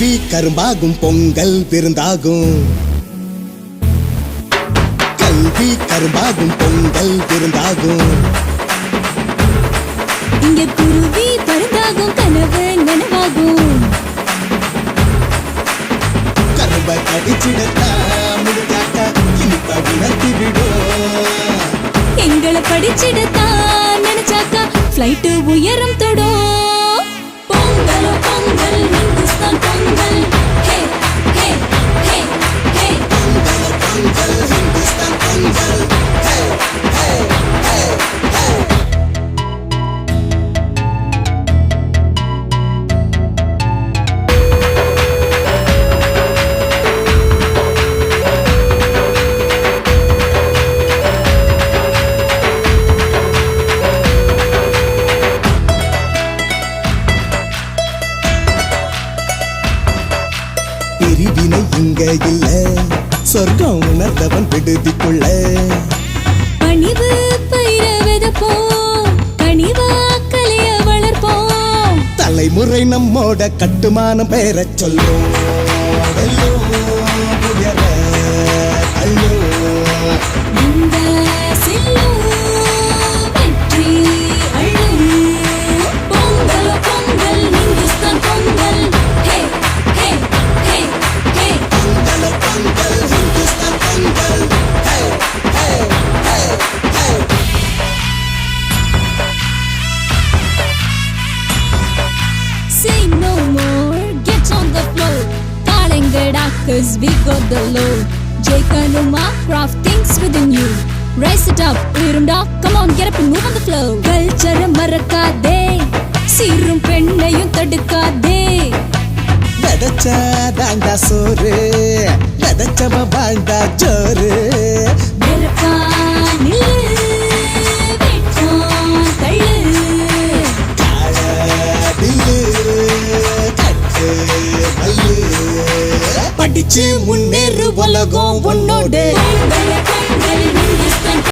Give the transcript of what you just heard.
கல்வி கரும்பாகும் பொங்கல் விருந்தாகும். கல்வி கரும்பாகும் பொங்கல் விருந்தாகும். இங்க குருவி பருந்தாகும் கனவு நனவாகும். கரும்பை கடிச்சிடத்தா முடிஞ்சாக்கா இனிப்ப உணர்த்தி விடும். எங்களை படிச்சிடத்தான் நினைச்சாக்கா ஃப்ளைட் உயரம் தொடும். பொங்கலோ பொங்கல் இந்துஸ்தான் பொங்கல். ஹே ஹே ஹே ஹே பொங்கல் பொங்கல் இந்துஸ்தான் பொங்கல். ஹே ஹே ஹே ஹே. பிரிவினை இங்க இல்ல, சொர்க்கம் உணர்ந்தவன் விடுதிக்குள்ள. பணிவு பயிர விதப்போம், கனிவா கலைய வளர்ப்போம். தலைமுறை நம்மோட கட்டுமானம் பெற சொல்லும். வெல்லும், உயர தள்ளும். இந்த செல்லும் வெற்றி அள்ளும். பொங்கலோ பொங்கல் இந்துஸ்தான் பொங்கல். ஹே ஹே ஹே ஹே பொங்கல் பொங்கல் இந்துஸ்தான் பொங்கல். ஹே ஹே ஹே ஹே. Say no more, get on the floor. Kalengada, cause we got the load. Jaikanuma, craft things within you. Rise it up, Irumda, come on, get up and move on the floor. Culture மறக்காதே, சீரும் பெண்ணையும் தடுக்காதே. விதைச்சாதாண்டா சோறு, விதைச்சவ வாழ்ந்தா ஜோறு. வெறுப்பா நில்லு, வெட்கம் தள்ளு. காலடில்லு, கட்டு மல்லு. படிச்சு முன்னேறு உலகம் உன்னோடு.